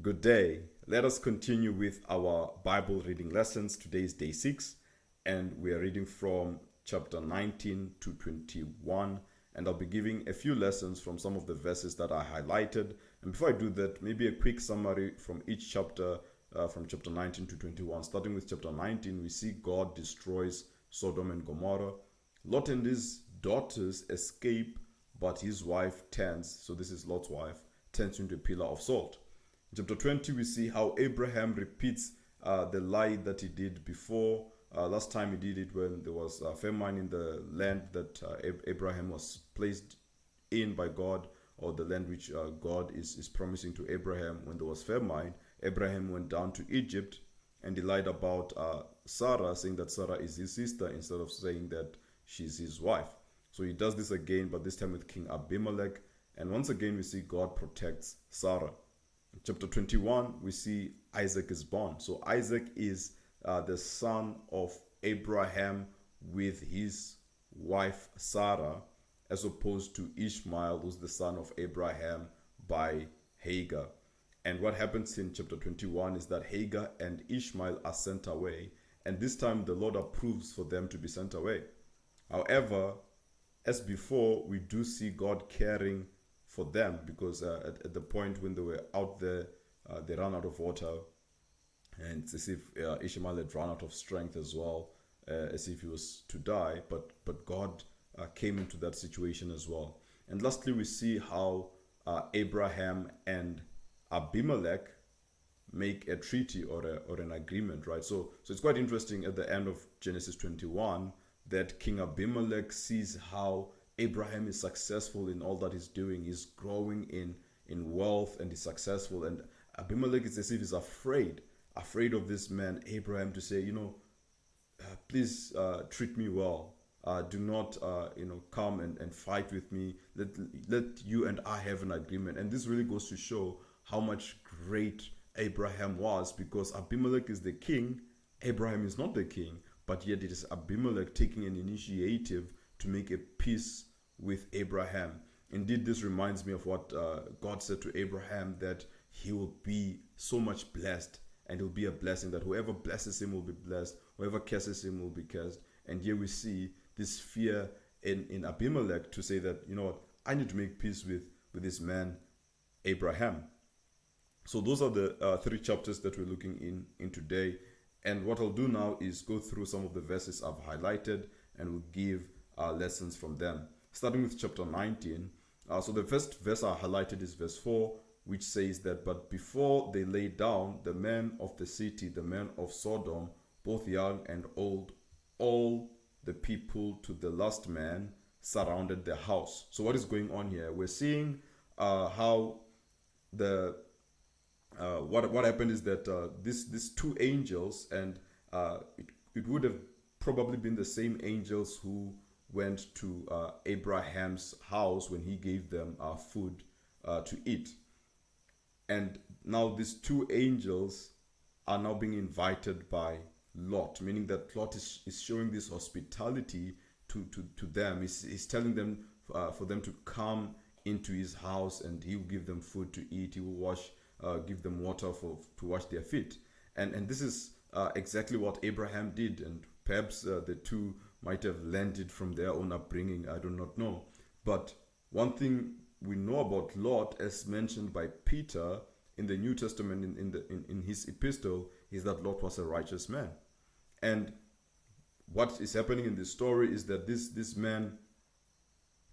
Good day. Let us continue with our Bible reading lessons. Today is day 6, and we are reading from chapter 19 to 21. And I'll be giving a few lessons from some of the verses that I highlighted. And before I do that, maybe a quick summary from each chapter, from chapter 19 to 21. Starting with chapter 19, we see God destroys Sodom and Gomorrah. Lot and his daughters escape, but his wife turns, so this is Lot's wife, turns into a pillar of salt. In chapter 20, we see how Abraham repeats the lie that he did before. Last time he did it when there was a famine in the land that Abraham was placed in by God, or the land which God is promising to Abraham. When there was famine, Abraham went down to Egypt and he lied about Sarah, saying that Sarah is his sister instead of saying that she's his wife. So he does this again, but this time with King Abimelech. And once again, we see God protects Sarah. In chapter 21, we see Isaac is born. So Isaac is the son of Abraham with his wife Sarah, as opposed to Ishmael, who's the son of Abraham by Hagar. And what happens in chapter 21 is that Hagar and Ishmael are sent away, and this time the Lord approves for them to be sent away. However, as before, we do see God caring for them, because at the point when they were out there, they ran out of water, and it's as if Ishmael had run out of strength as well, as if he was to die. But God came into that situation as well. And lastly, we see how Abraham and Abimelech make a treaty or an agreement, right? So it's quite interesting at the end of Genesis 21 that King Abimelech sees how Abraham is successful in all that he's doing. He's growing in wealth and he's successful. And Abimelech is as if he's afraid of this man, Abraham, to say, please treat me well. Do not, come and fight with me. Let you and I have an agreement. And this really goes to show how much great Abraham was, because Abimelech is the king, Abraham is not the king, but yet it is Abimelech taking an initiative to make a peace with Abraham. Indeed, this reminds me of what God said to Abraham, that he will be so much blessed, and he'll be a blessing, that whoever blesses him will be blessed, whoever curses him will be cursed. And here we see this fear in Abimelech to say that, I need to make peace with this man, Abraham. So those are the 3 chapters that we're looking in today. And what I'll do now is go through some of the verses I've highlighted, and we'll give lessons from them. Starting with chapter 19. So the first verse I highlighted is verse 4, which says that, "But before they lay down, the men of the city, the men of Sodom, both young and old, all the people to the last man, surrounded the house." So what is going on here? We're seeing how what happened is that these 2 angels, and it would have probably been the same angels who went to Abraham's house when he gave them food to eat. And now these 2 angels are now being invited by Lot, meaning that Lot is showing this hospitality to them. He's telling them for them to come into his house, and he will give them food to eat. He will give them water to wash their feet. And this is exactly what Abraham did, and perhaps the 2 might have learned it from their own upbringing. I do not know. But one thing we know about Lot, as mentioned by Peter in the New Testament in his epistle, is that Lot was a righteous man. And what is happening in this story is that this man,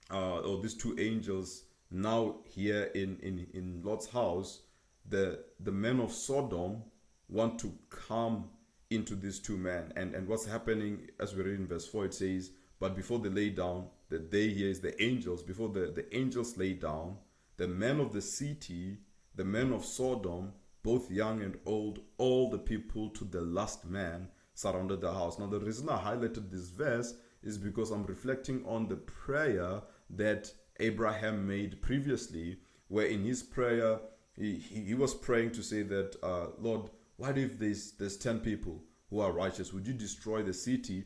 or these 2 angels, now here in Lot's house, the men of Sodom want to come into these 2 men. And what's happening, as we read in verse 4, it says, "But before they lay down," the they here is the angels, "before the angels lay down, the men of the city, the men of Sodom, both young and old, all the people to the last man, surrounded the house." Now the reason I highlighted this verse is because I'm reflecting on the prayer that Abraham made previously, where in his prayer he was praying to say that, "Lord, what if there's 10 people who are righteous? Would you destroy the city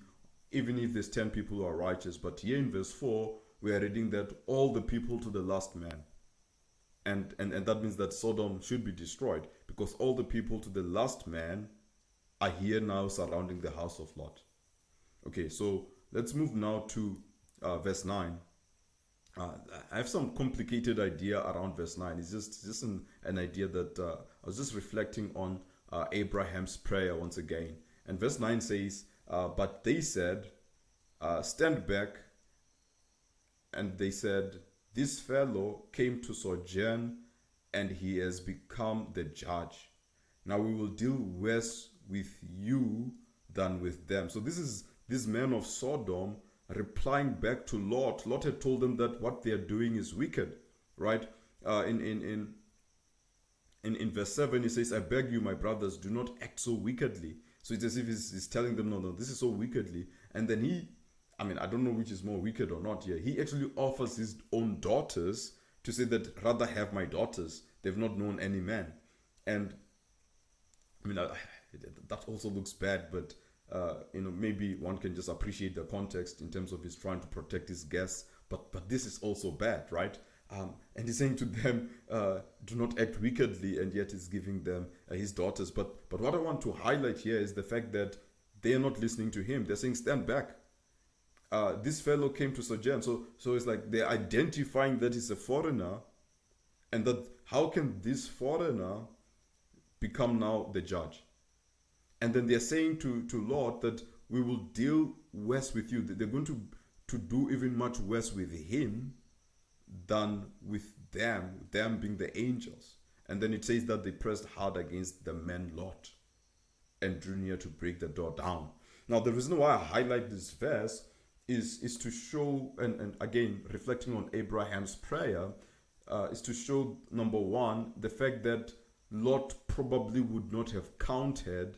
even if there's 10 people who are righteous?" But here in verse 4, we are reading that all the people to the last man. And that means that Sodom should be destroyed because all the people to the last man are here now surrounding the house of Lot. Okay, so let's move now to verse 9. I have some complicated idea around verse 9. It's just an idea that I was just reflecting on Abraham's prayer once again. And verse 9 says, but they said, stand back. And they said, this fellow came to sojourn and he has become the judge. Now we will deal worse with you than with them. So this is this man of Sodom replying back to Lot. Lot had told them that what they are doing is wicked, right? In verse 7, he says, I beg you, my brothers, do not act so wickedly. So it's as if he's telling them, no, this is so wickedly. And then I don't know which is more wicked or not here. He actually offers his own daughters to say that rather have my daughters. They've not known any man. And that also looks bad, but maybe one can just appreciate the context in terms of his trying to protect his guests. But this is also bad, right? And he's saying to them, do not act wickedly, and yet he's giving them his daughters. But what I want to highlight here is the fact that they are not listening to him. They're saying, stand back. This fellow came to sojourn. So it's like they're identifying that he's a foreigner, and that how can this foreigner become now the judge? And then they're saying to Lot that we will deal worse with you. They're going to do even much worse with him than with them being the angels. And then it says that they pressed hard against the man Lot and drew near to break the door down. Now the reason why I highlight this verse is to show, and again reflecting on Abraham's prayer, is to show, number one, the fact that Lot probably would not have counted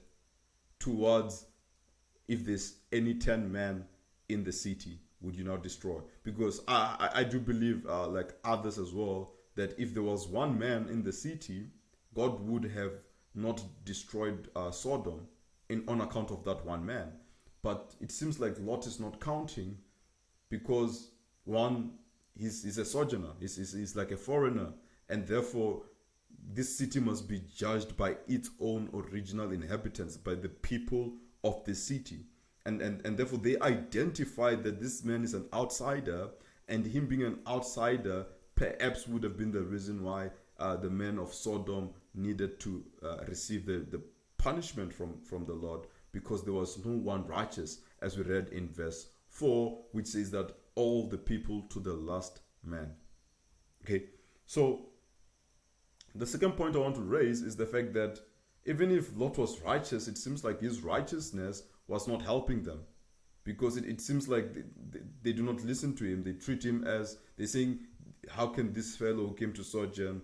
towards if there's any 10 men in the city, would you now destroy? Because I do believe, like others as well, that if there was one man in the city, God would have not destroyed Sodom on account of that one man. But it seems like Lot is not counting because one, he's a sojourner, he's like a foreigner, and therefore this city must be judged by its own original inhabitants, by the people of the city. And therefore they identify that this man is an outsider, and him being an outsider perhaps would have been the reason why the men of Sodom needed to receive the punishment from the Lord, because there was no one righteous, as we read in verse 4, which says that all the people to the last man. Okay, so the second point I want to raise is the fact that even if Lot was righteous, it seems like his righteousness was not helping them, because it seems like they do not listen to him. They treat him as, they're saying, how can this fellow who came to sojourn,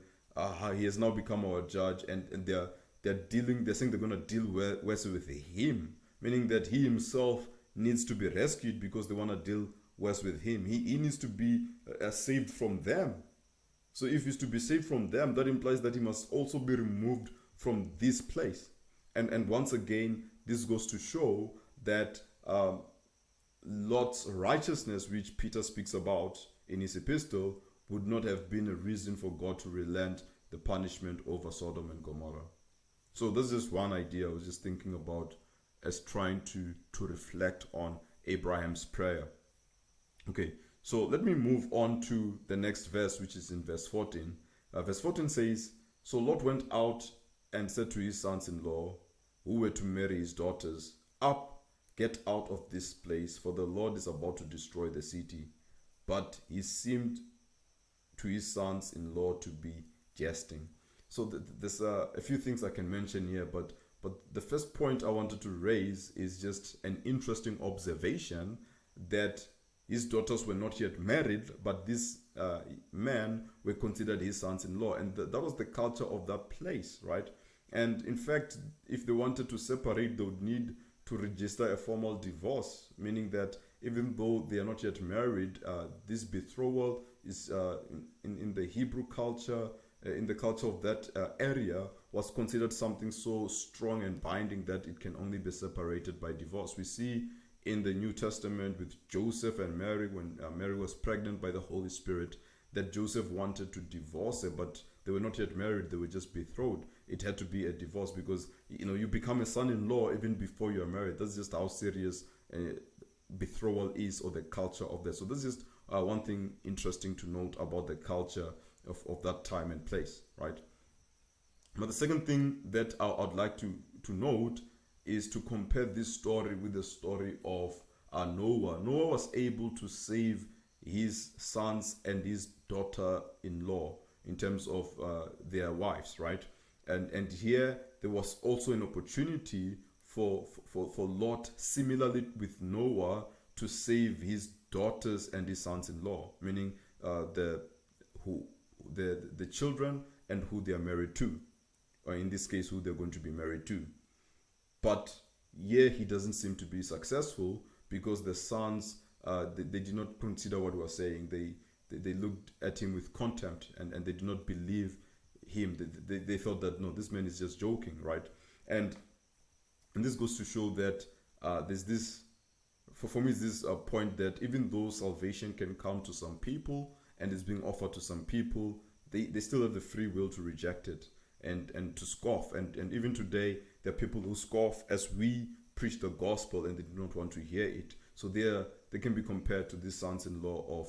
he has now become our judge, and they're saying they're going to deal worse with him, meaning that he himself needs to be rescued because they want to deal worse with him. He needs to be saved from them. So if he's to be saved from them, that implies that he must also be removed from this place. And once again, this goes to show that Lot's righteousness, which Peter speaks about in his epistle, would not have been a reason for God to relent the punishment over Sodom and Gomorrah. So this is one idea I was just thinking about as trying to reflect on Abraham's prayer. Okay, so let me move on to the next verse, which is in verse 14. Verse 14 says, so Lot went out and said to his sons-in-law, who were to marry his daughters, up, get out of this place, for the Lord is about to destroy the city. But he seemed to his sons-in-law to be jesting. So there's a few things I can mention here, but the first point I wanted to raise is just an interesting observation that his daughters were not yet married, but these men were considered his sons-in-law, and that was the culture of that place, right? And in fact, if they wanted to separate, they would need to register a formal divorce, meaning that even though they are not yet married, this betrothal is in the Hebrew culture, in the culture of that area, was considered something so strong and binding that it can only be separated by divorce. We see in the New Testament with Joseph and Mary, when Mary was pregnant by the Holy Spirit, that Joseph wanted to divorce her, but they were not yet married, they were just betrothed. It had to be a divorce because you become a son-in-law even before you are married. That's just how serious betrothal is, or the culture of that. So this is one thing interesting to note about the culture of that time and place, right? But the second thing that I'd like to note is to compare this story with the story of Noah. Noah was able to save his sons and his daughter-in-law in terms of their wives, right? And here there was also an opportunity for Lot, similarly with Noah, to save his daughters and his sons-in-law, meaning the children and who they are married to, or in this case, who they're going to be married to. But here he doesn't seem to be successful because the sons, they did not consider what he was saying. They looked at him with contempt, and they did not believe him. They thought that, no, this man is just joking, right? And this goes to show that there's this, for me, is this point that even though salvation can come to some people and is being offered to some people, they still have the free will to reject it and to scoff. And even today, there are people who scoff as we preach the gospel and they do not want to hear it. So they can be compared to the sons-in-law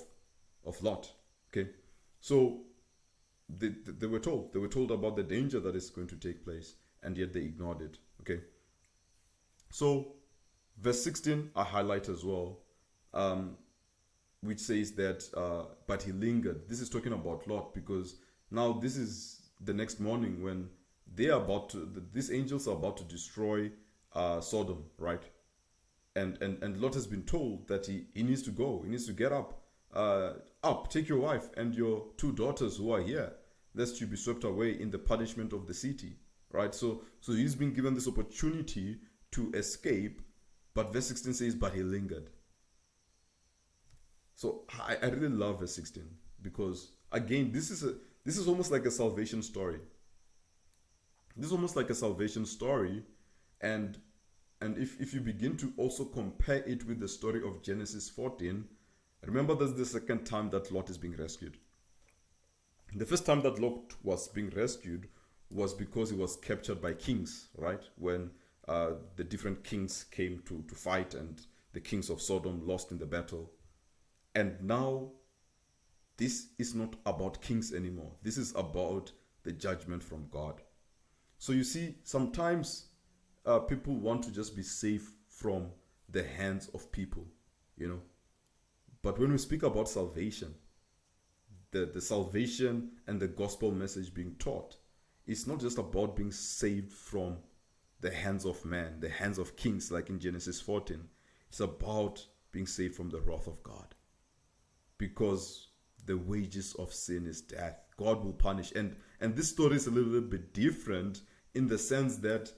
of Lot. Okay, so they were told about the danger that is going to take place, and yet they ignored it. Okay, so verse 16 I highlight as well, which says that but he lingered. This is talking about Lot, because now this is the next morning when these angels are about to destroy Sodom, right? And Lot has been told that he needs to go. He needs to get up. Take your wife and your two daughters who are here, lest you be swept away in the punishment of the city, right? So he's been given this opportunity to escape, but verse 16 says, but he lingered. So I really love verse 16, because again, this is almost like a salvation story. This is almost like a salvation story, and if you begin to also compare it with the story of Genesis 14, remember that's the second time that Lot is being rescued. The first time that Lot was being rescued was because he was captured by kings, right? When the different kings came to fight, and the kings of Sodom lost in the battle. And now this is not about kings anymore. This is about the judgment from God. So you see, sometimes people want to just be safe from the hands of people, But when we speak about salvation, the salvation and the gospel message being taught, it's not just about being saved from the hands of man, the hands of kings, like in Genesis 14. It's about being saved from the wrath of God. Because the wages of sin is death. God will punish. And this story is a little bit different in the sense that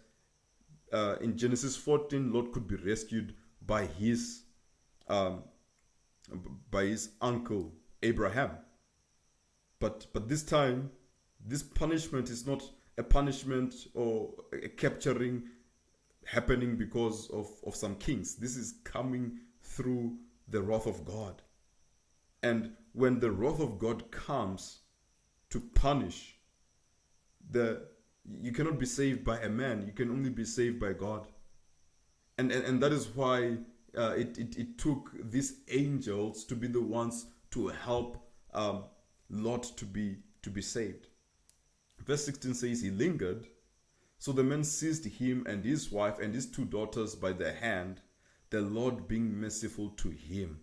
in Genesis 14, Lot could be rescued by his uncle Abraham. But this time, this punishment is not a punishment or a capturing happening because of some kings. This is coming through the wrath of God. And when the wrath of God comes to punish, you cannot be saved by a man. You can only be saved by God. And that is why it took these angels to be the ones to help Lot to be saved. Verse 16 says he lingered. So the men seized him and his wife and his two daughters by the hand, the Lord being merciful to him.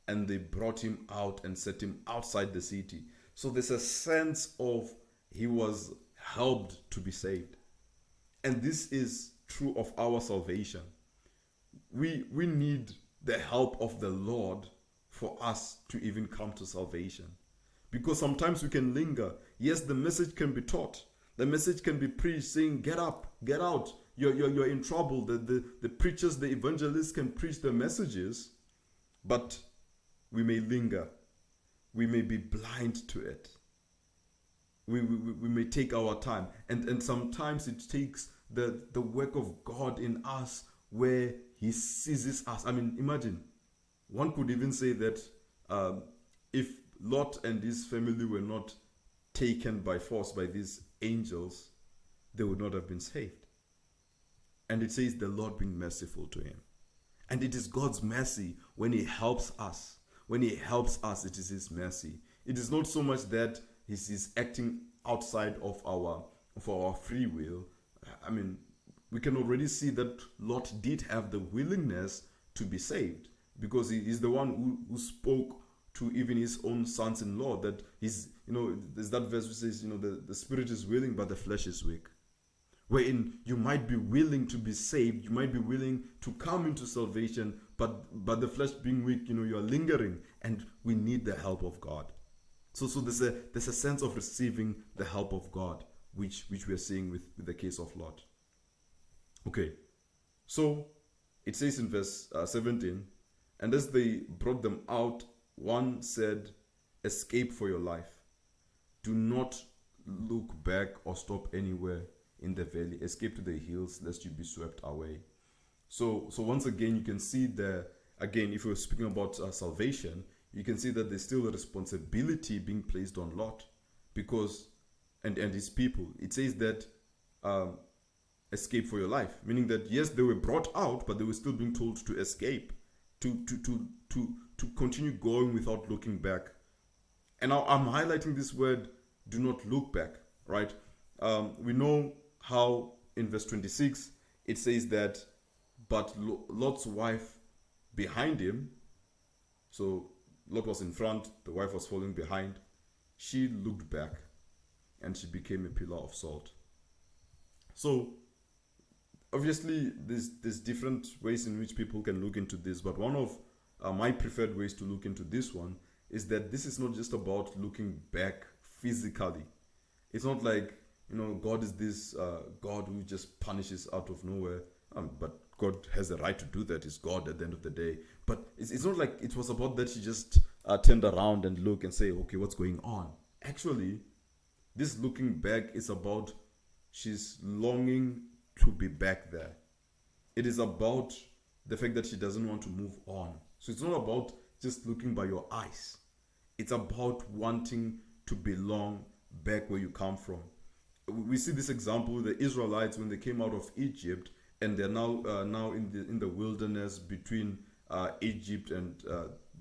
And they brought him out and set him outside the city. So there's a sense of he was helped to be saved. And this is true of our salvation. We need the help of the Lord for us to even come to salvation. Because sometimes we can linger. Yes, the message can be taught. The message can be preached saying, get up, get out. You're in trouble. The preachers, the evangelists can preach the messages, but we may linger. We may be blind to it. We may take our time. And sometimes it takes the work of God in us where he seizes us. I mean, imagine, one could even say that if Lot and his family were not taken by force by these angels, they would not have been saved. And it says the Lord being merciful to him. And it is God's mercy when he helps us. When he helps us, it is his mercy. It is not so much that he's acting outside of our free will. I mean, we can already see that Lot did have the willingness to be saved, because he is the one who spoke to even his own sons-in-law that there's that verse which says, the spirit is willing but the flesh is weak. Wherein you might be willing to be saved, you might be willing to come into salvation, but the flesh being weak, you are lingering, and we need the help of God. So there's a sense of receiving the help of God, which we are seeing with the case of Lot. Okay, so it says in verse 17, and as they brought them out, one said, "Escape for your life. Do not look back or stop anywhere in the valley. Escape to the hills, lest you be swept away." So once again, you can see again, if we're speaking about salvation, you can see that there's still a responsibility being placed on Lot, because and his people. It says that escape for your life, meaning that yes, they were brought out, but they were still being told to escape, to continue going without looking back. And now I'm highlighting this word, do not look back, right? We know how in verse 26 it says that, but Lot's wife behind him, so Lot was in front, the wife was following behind, she looked back and she became a pillar of salt. So obviously there's different ways in which people can look into this, but one of my preferred ways to look into this one is that this is not just about looking back physically. It's not like, God is this God who just punishes out of nowhere, but God has a right to do that. It's God at the end of the day. But it's not like it was about that she just turned around and look and say, okay, what's going on? Actually, this looking back is about she's longing to be back there. It is about the fact that she doesn't want to move on. So it's not about just looking by your eyes. It's about wanting to belong back where you come from. We see this example with the Israelites when they came out of Egypt, and they're now in the wilderness between Egypt and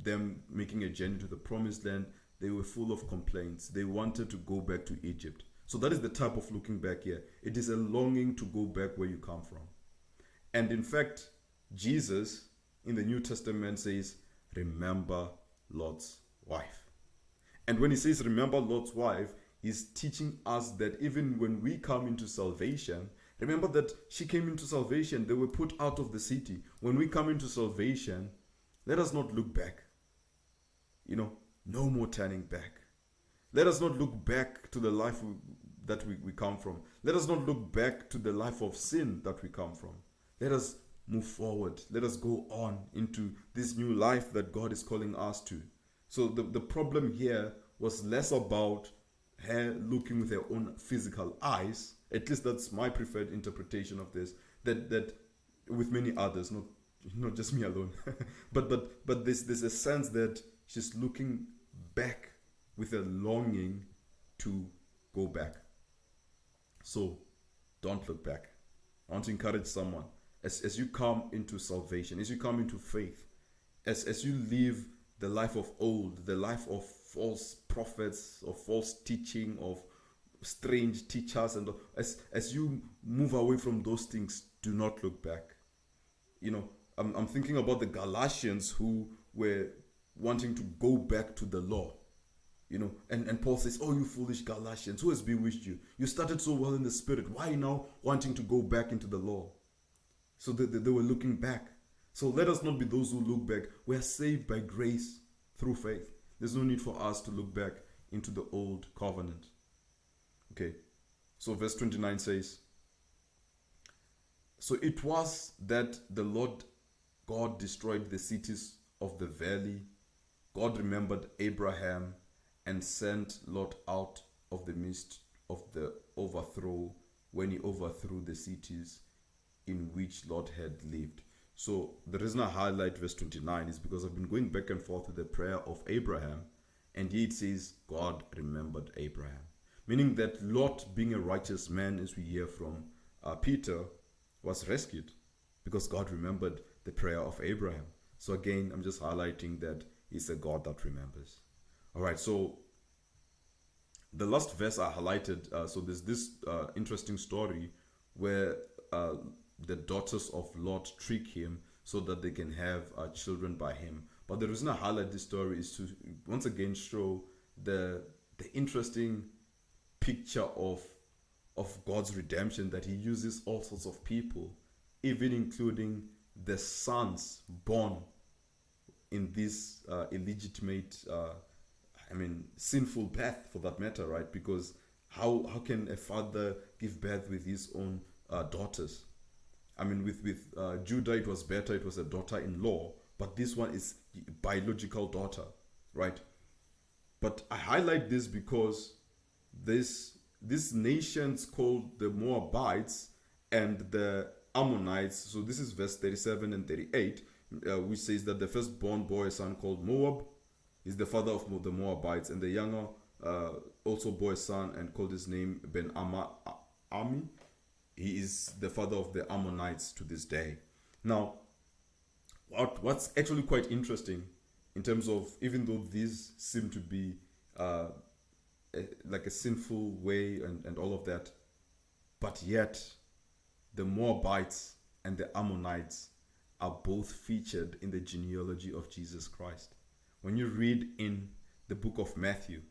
them making a journey to the promised land. They were full of complaints. They wanted to go back to Egypt. So that is the type of looking back here. It is a longing to go back where you come from. And in fact, Jesus in the New Testament says, remember Lot's wife. And when he says remember Lot's wife, he's teaching us that even when we come into salvation, remember that she came into salvation, they were put out of the city. When we come into salvation, let us not look back. No more turning back. Let us not look back to the life that we come from. Let us not look back to the life of sin that we come from. Let us move forward. Let us go on into this new life that God is calling us to. So the problem here was less about her looking with her own physical eyes. At least that's my preferred interpretation of this. That with many others, not just me alone. but there's a sense that she's looking back with a longing to go back. So don't look back. I want to encourage someone as you come into salvation, as you come into faith, as you live the life of old, the life of false prophets, of false teaching, of strange teachers, and as you move away from those things, do not look back. I'm thinking about the Galatians who were wanting to go back to the law. And Paul says, oh, you foolish Galatians, who has bewitched you? You started so well in the spirit. Why now wanting to go back into the law? So they were looking back. So let us not be those who look back. We are saved by grace through faith. There's no need for us to look back into the old covenant. Okay, so verse 29 says, so it was that the Lord God destroyed the cities of the valley. God remembered Abraham and sent Lot out of the midst of the overthrow when he overthrew the cities in which Lot had lived. So the reason I highlight verse 29 is because I've been going back and forth with the prayer of Abraham, and here it says God remembered Abraham. meaning that Lot, being a righteous man, as we hear from Peter, was rescued because God remembered the prayer of Abraham. So again, I'm just highlighting that He's a God that remembers. All right, so the last verse I highlighted, so there's this interesting story where the daughters of Lot trick him so that they can have children by him. But the reason I highlight this story is to once again show the interesting picture of God's redemption, that He uses all sorts of people, even including the sons born in this illegitimate, sinful birth, for that matter, right? Because how can a father give birth with his own daughters? I mean, with Judah, it was better; it was a daughter-in-law, but this one is biological daughter, right? But I highlight this because these nations called the Moabites and the Ammonites. So this is verse 37 and 38, which says that the firstborn boy, a son called Moab, is the father of the Moabites, and the younger also bore a son and called his name Ben Ami. He is the father of the Ammonites to this day. Now, what's actually quite interesting in terms of, even though these seem to be like a sinful way and all of that, but yet the Moabites and the Ammonites are both featured in the genealogy of Jesus Christ. When you read in the book of Matthew,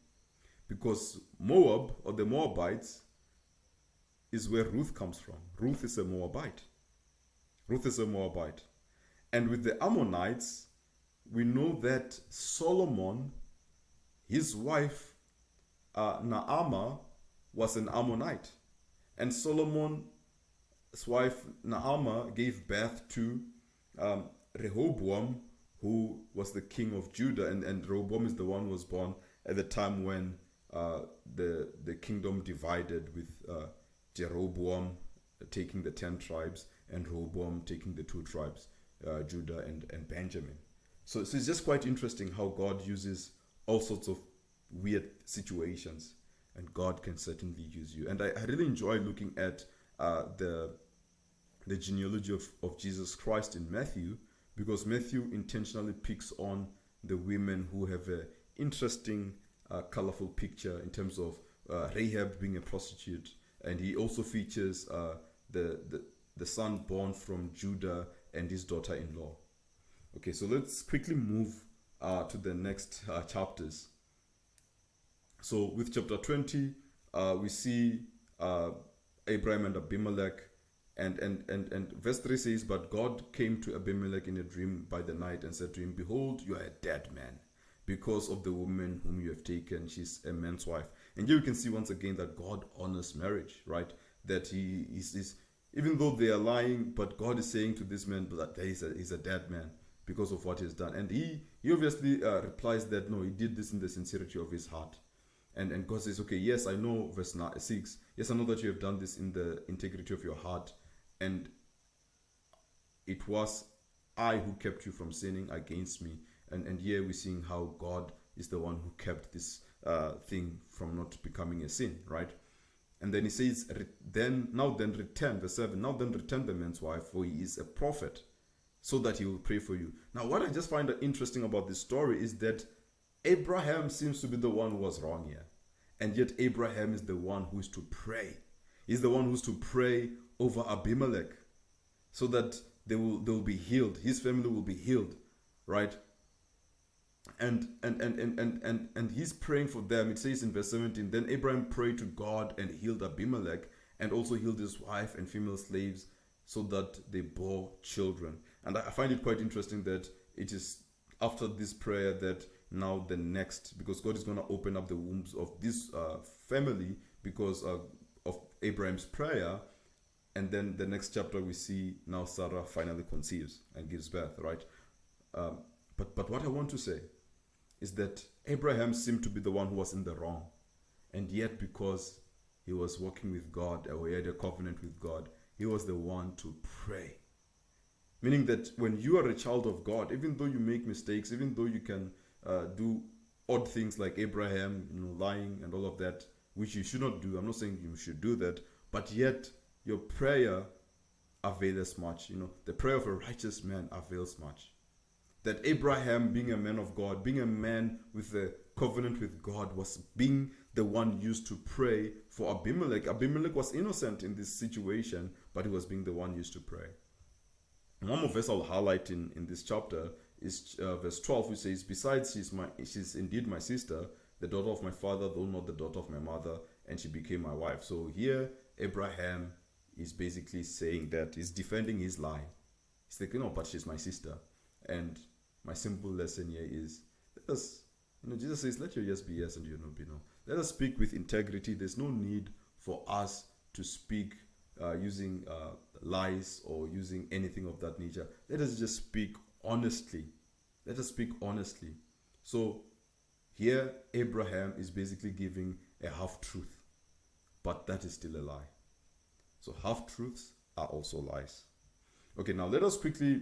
because Moab, or the Moabites, is where Ruth comes from. Ruth is a Moabite. Ruth is a Moabite. And with the Ammonites, we know that Solomon, his wife, Naamah, was an Ammonite. And Solomon's wife, Naamah, gave birth to Rehoboam, who was the king of Judah. And Rehoboam is the one who was born at the time when the kingdom divided, with Jeroboam taking the 10 tribes and Rehoboam taking the 2 tribes, Judah and Benjamin. So it's just quite interesting how God uses all sorts of weird situations, and God can certainly use you. And I really enjoy looking at the genealogy of Jesus Christ in Matthew, because Matthew intentionally picks on the women who have an interesting, colorful picture in terms of Rahab being a prostitute, and he also features the son born from Judah and his daughter-in-law. Okay, so let's quickly move to the next chapters. So with chapter 20, we see Abraham and Abimelech, and verse 3 says, "But God came to Abimelech in a dream by the night and said to him, Behold, you are a dead man, because of the woman whom you have taken. She's a man's wife." And here you can see once again that God honors marriage, right? That he is, even though they are lying, but God is saying to this man that he's a dead man because of what he's done. And he obviously replies that no, he did this in the sincerity of his heart. And God says, okay, yes, I know, verse 6, yes, I know that you have done this in the integrity of your heart, and it was I who kept you from sinning against me. And here we're seeing how God is the one who kept this thing from not becoming a sin, right? And then he says, now then return, verse 7, now then return the man's wife, for he is a prophet, so that he will pray for you. Now, what I just find interesting about this story is that Abraham seems to be the one who was wrong here. And yet Abraham is the one who is to pray. He's the one who's to pray over Abimelech, so that they'll be healed. His family will be healed, right? And he's praying for them. It says in verse 17, then Abraham prayed to God and healed Abimelech, and also healed his wife and female slaves, so that they bore children. And I find it quite interesting that it is after this prayer that now the next, because God is going to open up the wombs of this family because of Abraham's prayer. And then the next chapter we see now Sarah finally conceives and gives birth, right? But what I want to say is that Abraham seemed to be the one who was in the wrong. And yet because he was walking with God, or he had a covenant with God, he was the one to pray. Meaning that when you are a child of God, even though you make mistakes, even though you can do odd things like Abraham, lying and all of that, which you should not do. I'm not saying you should do that, but yet your prayer avails much. The prayer of a righteous man avails much. That Abraham, being a man of God, being a man with a covenant with God, was being the one used to pray for Abimelech. Abimelech was innocent in this situation, but he was being the one used to pray. And one more verse I'll highlight in this chapter is verse 12, which says, "Besides, she's indeed my sister, the daughter of my father, though not the daughter of my mother, and she became my wife." So here, Abraham is basically saying that he's defending his lie. He's like, but she's my sister. And my simple lesson here is, let us, Jesus says, let your yes be yes and your no be no. Let us speak with integrity. There's no need for us to speak using lies or using anything of that nature. Let us just speak honestly. Let us speak honestly. So here, Abraham is basically giving a half-truth, but that is still a lie. So half-truths are also lies. Okay, now let us quickly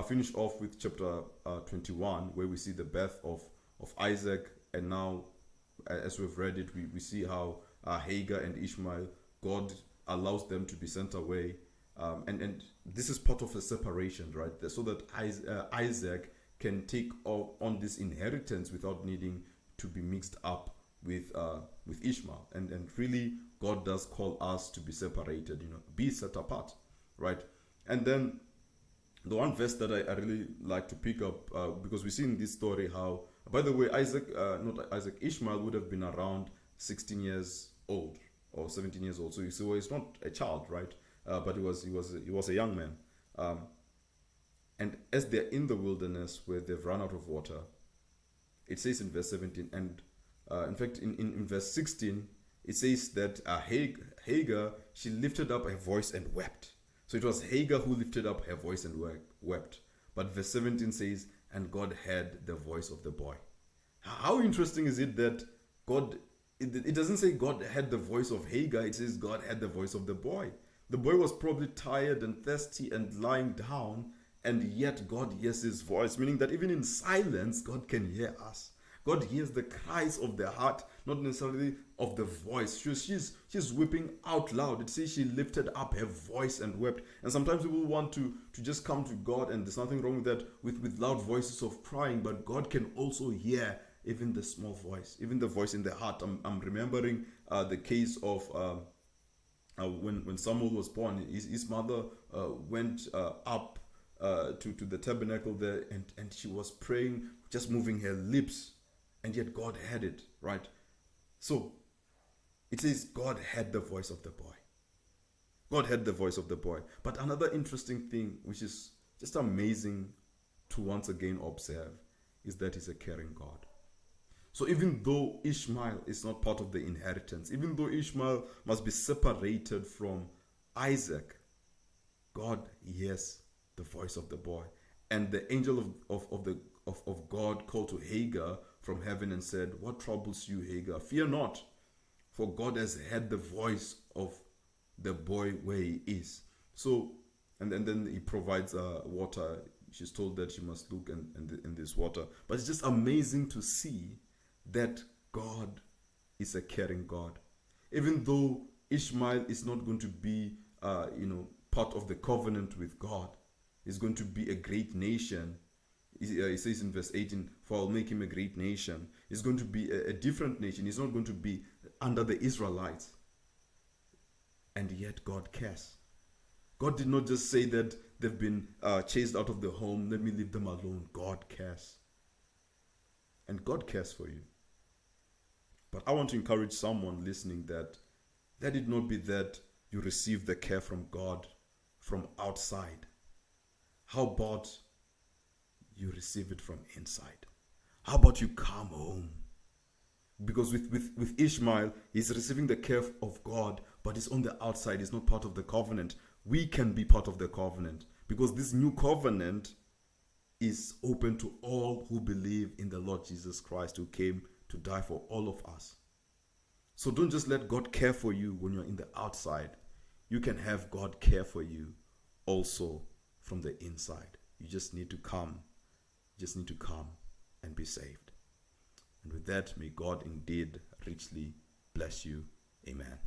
finish off with chapter 21, where we see the birth of Isaac. And now, as we've read it, we see how Hagar and Ishmael, God allows them to be sent away. And this is part of a separation, right? So that Isaac can take on this inheritance without needing to be mixed up with Ishmael. And really, God does call us to be separated, be set apart, right? And then the one verse that I really like to pick up, because we see in this story how, by the way, Ishmael would have been around 16 years old or 17 years old. So he's not a child, right? But he was a young man. And as they're in the wilderness where they've run out of water, it says in verse 17, and in fact in verse 16, it says that Hagar, she lifted up her voice and wept. So it was Hagar who lifted up her voice and wept. But verse 17 says, and God heard the voice of the boy. How interesting is it that God, it doesn't say God heard the voice of Hagar, it says God heard the voice of the boy. The boy was probably tired and thirsty and lying down, and yet God hears his voice, meaning that even in silence, God can hear us. God hears the cries of the heart, not necessarily of the voice. She's weeping out loud. It says she lifted up her voice and wept. And sometimes people want to just come to God, and there's nothing wrong with that, with loud voices of crying, but God can also hear even the small voice, even the voice in the heart. I'm remembering the case of when Samuel was born. His mother went up to the tabernacle there, and she was praying, just moving her lips, and yet God heard it, right? So it says God heard the voice of the boy. God heard the voice of the boy. But another interesting thing, which is just amazing to once again observe, is that he's a caring God. So even though Ishmael is not part of the inheritance, even though Ishmael must be separated from Isaac, God hears the voice of the boy. And the angel of God called to Hagar from heaven and said, "What troubles you, Hagar? Fear not, for God has heard the voice of the boy where he is." So, and then he provides water. She's told that she must look in this water. But it's just amazing to see that God is a caring God. Even though Ishmael is not going to be, part of the covenant with God, he's going to be a great nation. He says in verse 18, "For I'll make him a great nation." He's going to be a different nation. He's not going to be under the Israelites. And yet God cares. God did not just say that they've been chased out of the home, let me leave them alone. God cares. And God cares for you. But I want to encourage someone listening that let it not be that you receive the care from God from outside. How about you receive it from inside? How about you come home? Because with Ishmael, he's receiving the care of God, but it's on the outside. It's not part of the covenant. We can be part of the covenant because this new covenant is open to all who believe in the Lord Jesus Christ, who came to die for all of us. So don't just let God care for you when you're in the outside. You can have God care for you also from the inside. You just need to come. You just need to come and be saved. And with that, may God indeed richly bless you. Amen.